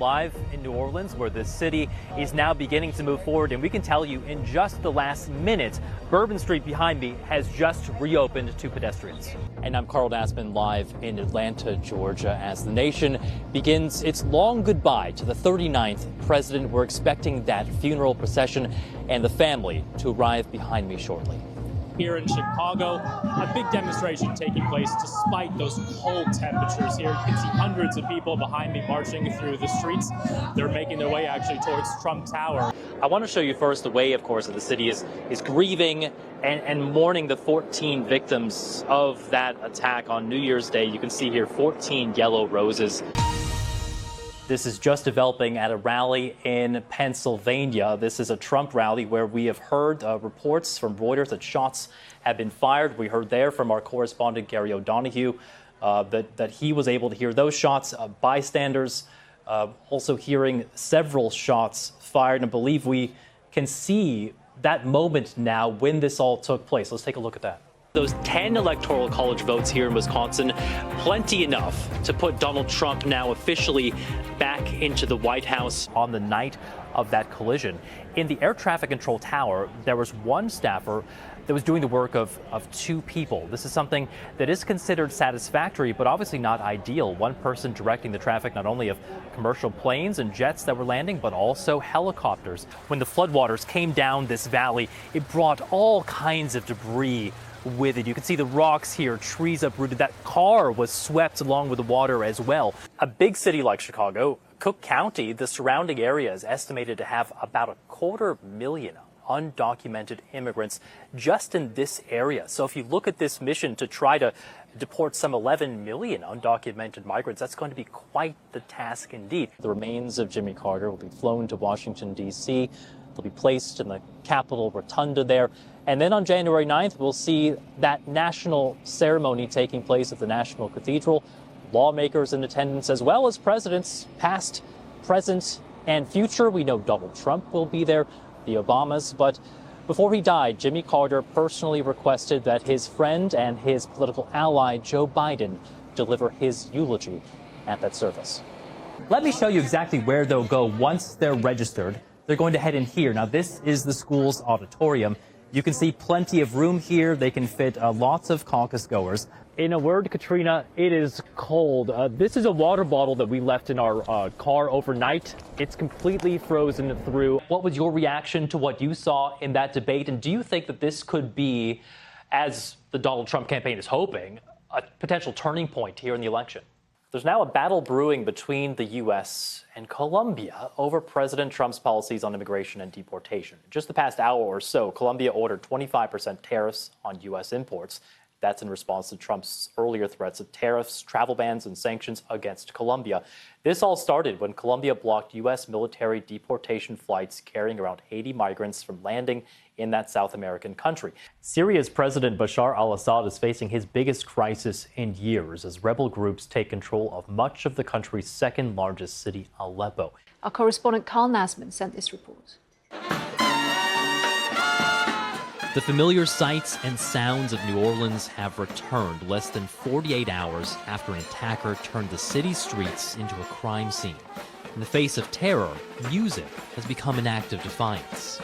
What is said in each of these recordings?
Live in New Orleans, where the city is now beginning to move forward, and we can tell you in just the last minute, Bourbon Street behind me has just reopened to pedestrians. And I'm Carl Nassman live in Atlanta, Georgia, as the nation begins its long goodbye to the 39th president. We're expecting that funeral procession and the family to arrive behind me shortly. Here in Chicago, a big demonstration taking place despite those cold temperatures here. You can see hundreds of people behind me marching through the streets. They're making their way actually towards Trump Tower. I want to show you first the way, of course, that the city is grieving and mourning the 14 victims of that attack on New Year's Day. You can see here 14 yellow roses. This is just developing at a rally in Pennsylvania. This is a Trump rally where we have heard reports from Reuters that shots have been fired. We heard there from our correspondent, Gary O'Donoghue, that he was able to hear those shots. Bystanders also hearing several shots fired. And I believe we can see that moment now when this all took place. Let's take a look at that. Those 10 electoral college votes here in Wisconsin, plenty enough to put Donald Trump now officially back into the White House on the night of that collision. In the air traffic control tower, there was one staffer that was doing the work of two people. This is something that is considered satisfactory, but obviously not ideal. One person directing the traffic not only of commercial planes and jets that were landing, but also helicopters. When the floodwaters came down this valley, it brought all kinds of debris with it. You can see the rocks here, trees uprooted. That car was swept along with the water as well. A big city like Chicago, Cook County, the surrounding area is estimated to have about 250,000 undocumented immigrants just in this area. So if you look at this mission to try to deport some 11 million undocumented migrants, that's going to be quite the task indeed. The remains of Jimmy Carter will be flown to Washington, D.C. They'll be placed in the Capitol Rotunda there. And then on January 9th, we'll see that national ceremony taking place at the National Cathedral. Lawmakers in attendance, as well as presidents, past, present, and future. We know Donald Trump will be there, the Obamas. But before he died, Jimmy Carter personally requested that his friend and his political ally, Joe Biden, deliver his eulogy at that service. Let me show you exactly where they'll go once they're registered. They're going to head in here. Now, this is the school's auditorium. You can see plenty of room here. They can fit lots of caucus goers. In a word, Katrina, it is cold. This is a water bottle that we left in our car overnight. It's completely frozen through. What was your reaction to what you saw in that debate? And do you think that this could be, as the Donald Trump campaign is hoping, a potential turning point here in the election? There's now a battle brewing between the U.S. and Colombia over President Trump's policies on immigration and deportation. Just the past hour or so, Colombia ordered 25% tariffs on U.S. imports. That's in response to Trump's earlier threats of tariffs, travel bans, and sanctions against Colombia. This all started when Colombia blocked U.S. military deportation flights carrying around 80 migrants from landing in that South American country. Syria's President Bashar al-Assad is facing his biggest crisis in years as rebel groups take control of much of the country's second largest city, Aleppo. Our correspondent Carl Nassman sent this report. The familiar sights and sounds of New Orleans have returned less than 48 hours after an attacker turned the city's streets into a crime scene. In the face of terror, music has become an act of defiance.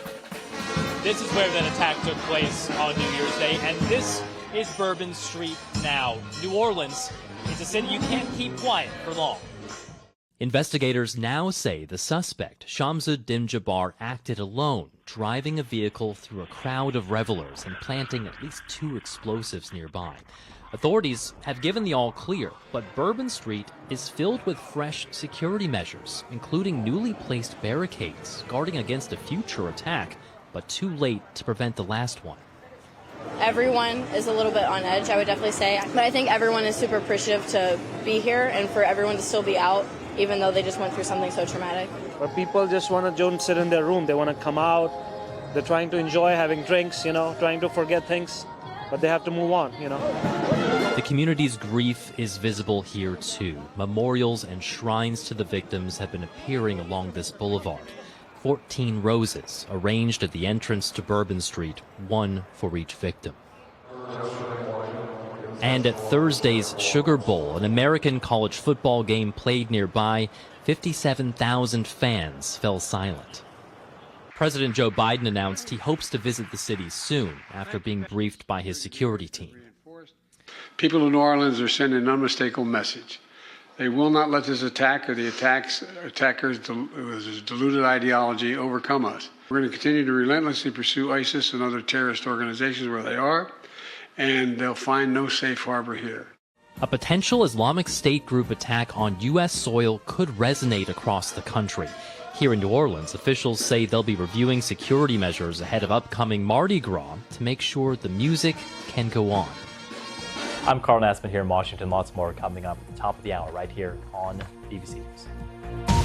This is where that attack took place on New Year's Day, and this is Bourbon Street now. New Orleans is a city you can't keep quiet for long. Investigators now say the suspect, Shamsuddin Jabbar, acted alone, driving a vehicle through a crowd of revelers and planting at least 2 explosives nearby. Authorities have given the all clear, but Bourbon Street is filled with fresh security measures, including newly placed barricades guarding against a future attack, but too late to prevent the last one. Everyone is a little bit on edge, I would definitely say, but I think everyone is super appreciative to be here and for everyone to still be out, even though they just went through something so traumatic. But people just want to don't sit in their room. They want to come out. They're trying to enjoy having drinks, trying to forget things, but they have to move on, The community's grief is visible here too. Memorials and shrines to the victims have been appearing along this boulevard. 14 roses arranged at the entrance to Bourbon Street, one for each victim. And at Thursday's Sugar Bowl, an American college football game played nearby, 57,000 fans fell silent. President Joe Biden announced he hopes to visit the city soon after being briefed by his security team. People in New Orleans are sending an unmistakable message. They will not let this attack or the attackers with deluded ideology overcome us. We're going to continue to relentlessly pursue ISIS and other terrorist organizations where they are, and they'll find no safe harbor here. A potential Islamic State group attack on U.S. soil could resonate across the country. Here in New Orleans, officials say they'll be reviewing security measures ahead of upcoming Mardi Gras to make sure the music can go on. I'm Carl Nassman here in Washington. Lots more coming up at the top of the hour right here on BBC News.